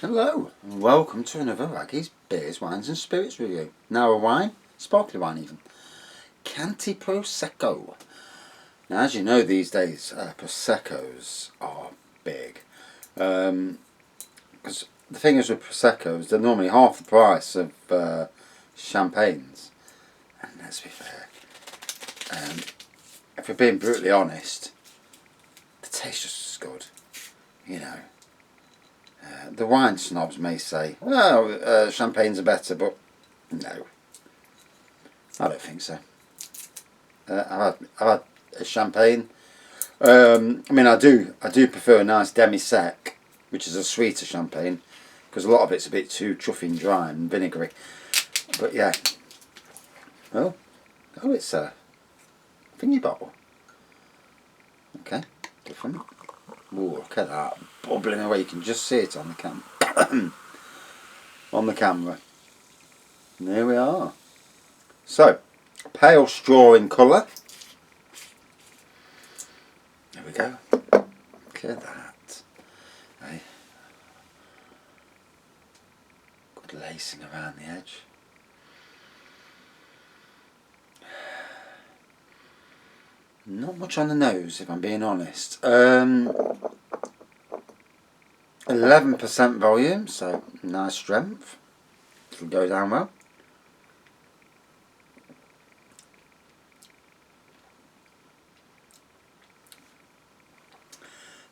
Hello, and welcome to another Raggy's Beers, Wines and Spirits review. Now a wine, sparkling wine even. Canti Prosecco. Now as you know these days, Proseccos are big. Because the thing is with Proseccos, they're normally half the price of champagnes. And let's be fair, if we're being brutally honest, the taste just as good, you know. The wine snobs may say, well, champagnes are better, but no, I don't think so. I've had a champagne. I mean, I do prefer a nice demi-sec, which is a sweeter champagne, because a lot of it's a bit too chuffy and dry and vinegary. But yeah, oh, it's a thingy bottle. Okay, different. Ooh, look at that, bubbling away. You can just see it on the on the camera. And there we are. So, pale straw in colour. There we go. Look at that. Hey. Good lacing around the edge. Not much on the nose, if I'm being honest. 11% volume, so nice strength. It'll go down well.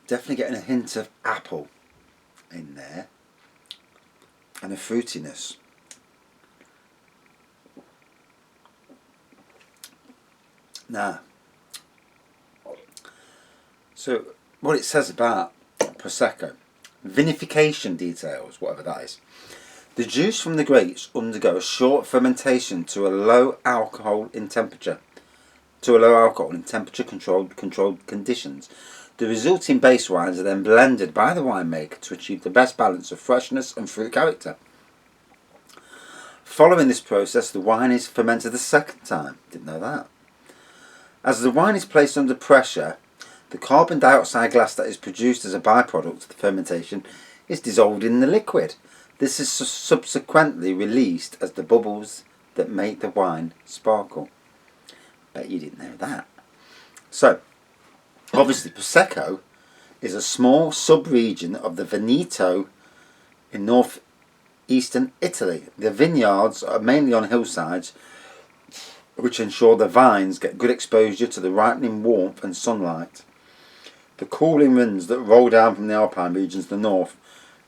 Definitely getting a hint of apple in there and a fruitiness. Now, so what it says about Prosecco, vinification details, whatever that is. The juice from the grapes undergo a short fermentation to a low alcohol in temperature controlled conditions. The resulting base wines are then blended by the winemaker to achieve the best balance of freshness and fruit character. Following this process, the wine is fermented a second time. Didn't know that. As the wine is placed under pressure, the carbon dioxide gas that is produced as a byproduct of the fermentation is dissolved in the liquid. This is subsequently released as the bubbles that make the wine sparkle. Bet you didn't know that. So, obviously Prosecco is a small sub-region of the Veneto in northeastern Italy. The vineyards are mainly on hillsides, which ensure the vines get good exposure to the ripening warmth and sunlight. The cooling winds that roll down from the Alpine regions to the north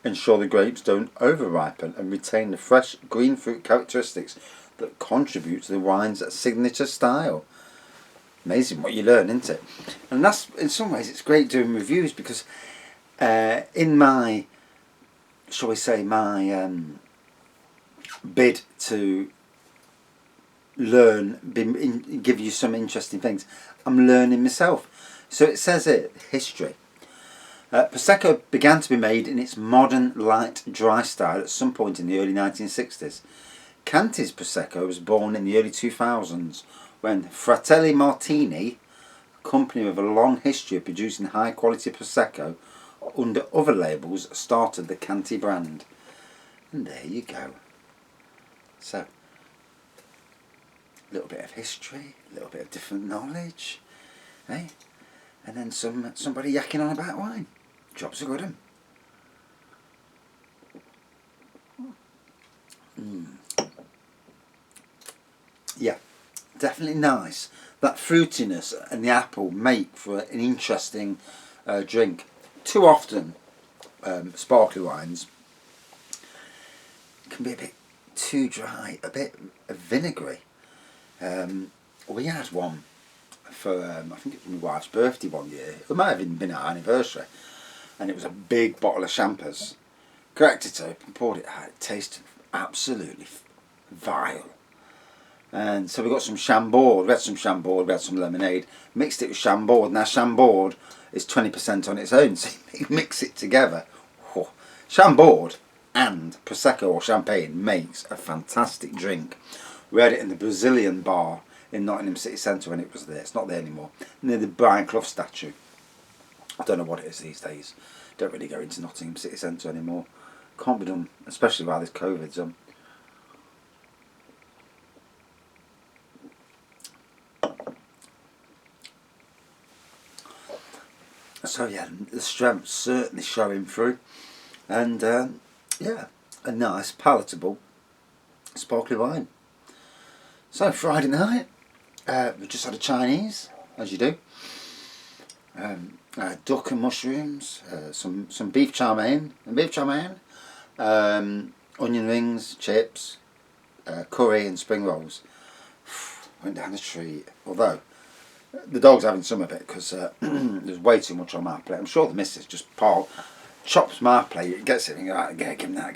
ensure the grapes don't over-ripen and retain the fresh green fruit characteristics that contribute to the wine's signature style. Amazing what you learn, isn't it? And that's, in some ways, it's great doing reviews because in my, shall we say, my bid to learn, give you some interesting things, I'm learning myself. So it says it, history. Prosecco began to be made in its modern light dry style at some point in the early 1960s. Canti's Prosecco was born in the early 2000s when Fratelli Martini, a company with a long history of producing high quality Prosecco under other labels, started the Canti brand. And there you go. So, a little bit of history, a little bit of different knowledge, eh? And then somebody yakking on about wine. Job's a good one. Yeah, definitely nice. That fruitiness and the apple make for an interesting drink. Too often, sparkly wines can be a bit too dry, a bit vinegary. We had one for, I think it was my wife's birthday one year. It might have even been our anniversary. And it was a big bottle of champers. Cracked it open, poured it out. It tasted absolutely vile. And so we got some Chambord. We had some Chambord, we had some lemonade. Mixed it with Chambord. Now Chambord is 20% on its own, so you mix it together. Oh. Chambord and Prosecco or Champagne makes a fantastic drink. We had it in the Brazilian bar in Nottingham City Centre when it was there. It's not there anymore. Near the Brian Clough statue. I don't know what it is these days. Don't really go into Nottingham City Centre anymore. Can't be done, especially while this COVID's on. So yeah, the strength's certainly showing through, and yeah, a nice palatable sparkly wine. So Friday night, we just had a Chinese, as you do. Duck and mushrooms, some beef chow mein, onion rings, chips, curry and spring rolls. Went down the street, although the dog's having some of it because there's way too much on my plate. I'm sure the missus just chops my plate, gets it and goes, right, yeah, give him that.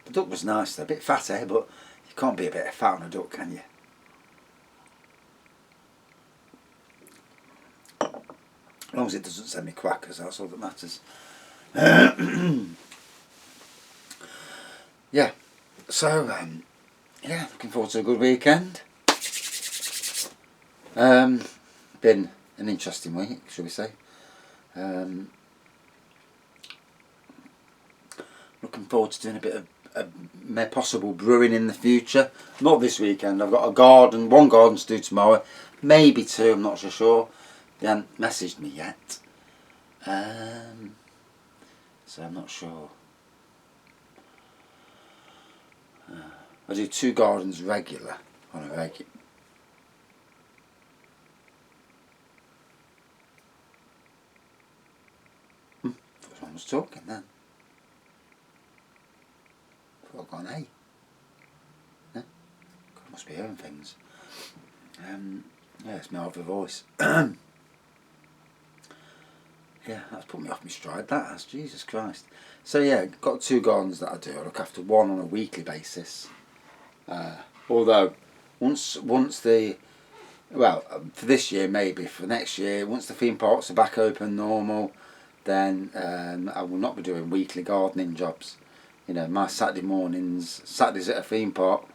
The duck was nice though, a bit fat, but you can't be a bit fat on a duck, can you? As long as it doesn't send me quackers, that's all that matters. Yeah, so yeah, looking forward to a good weekend. Been an interesting week, shall we say. Looking forward to doing a bit of possible brewing in the future. Not this weekend. I've got one garden to do tomorrow, maybe two. I'm not so sure. They haven't messaged me yet, so I'm not sure. I do 2 gardens regular on a regular. Someone was talking then. I thought I'd gone, hey. No? God, I must be hearing things. Yeah, it's my other voice. Yeah, that's put me off my stride, that has, Jesus Christ. So yeah, got 2 gardens that I do. I look after one on a weekly basis. Although, once the, well, for this year maybe, for next year, once the theme parks are back open normal, then I will not be doing weekly gardening jobs. You know, my Saturdays at a theme park,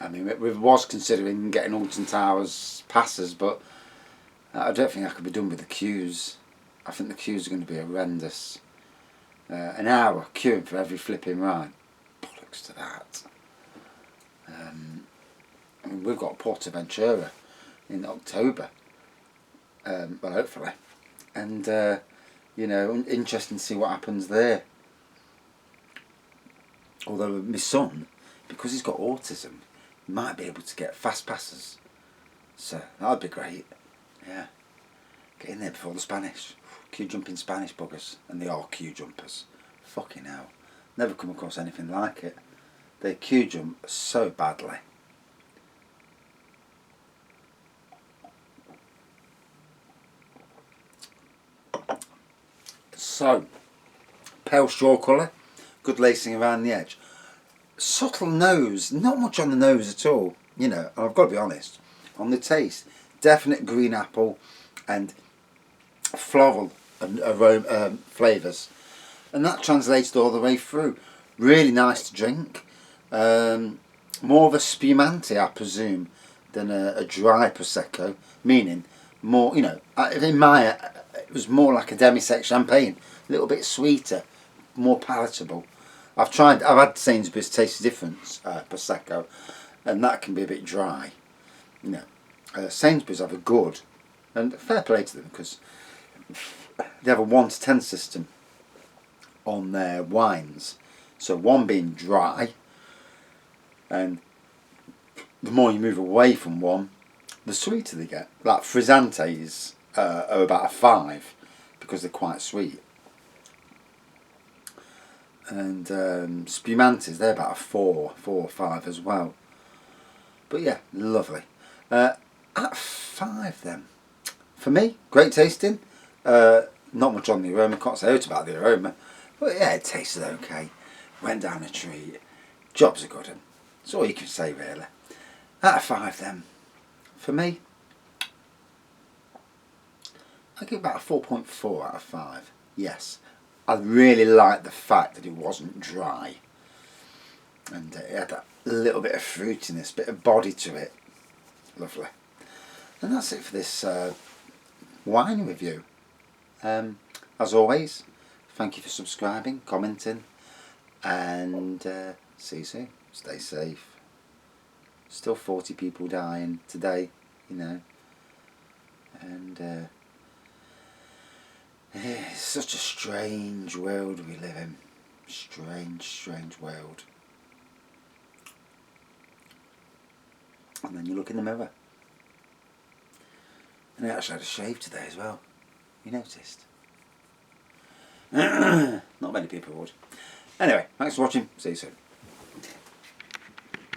I mean, we was considering getting Alton Towers passes, but I don't think I could be done with the queues. I think the queues are going to be horrendous. An hour queuing for every flipping ride. Bollocks to that. I mean, we've got Portaventura in October. Well, hopefully. And, you know, interesting to see what happens there. Although my son, because he's got autism, might be able to get fast passes. So, that'd be great. Yeah. Get in there before the Spanish. Queue jumping Spanish buggers. And they are queue jumpers. Fucking hell. Never come across anything like it. They queue jump so badly. So, pale straw colour. Good lacing around the edge. Subtle nose. Not much on the nose at all. You know, I've got to be honest. On the taste, definite green apple and floral aroma, flavours, and that translated all the way through. Really nice to drink. More of a spumante, I presume, than a dry prosecco. Meaning more, you know, in my it was more like a demi-sec champagne, a little bit sweeter, more palatable. I've had Sainsbury's Taste the Difference prosecco, and that can be a bit dry. You know, Sainsbury's have a good, and fair play to them because they have a 1 to 10 system on their wines. So 1 being dry, and the more you move away from 1, the sweeter they get. Like frisantes are about a 5 because they're quite sweet, and spumantes, they're about a 4 or 5 as well. But yeah, lovely. At 5 then, for me, great tasting. Not much on the aroma, can't say out about the aroma, but yeah, it tasted okay. Went down a treat. Job's a good one. That's all you can say really. Out of 5 then, for me, I give about a 4.4 out of 5. Yes, I really like the fact that it wasn't dry, and it had that little bit of fruitiness, bit of body to it. Lovely. And that's it for this wine review. As always, Thank you for subscribing, commenting, and see you soon. Stay safe. Still 40 people dying today, you know, and it's such a strange world we live in. Strange world. And then you look in the mirror. And I actually had a shave today as well. You noticed? Not many people would. Anyway, thanks for watching. See you soon.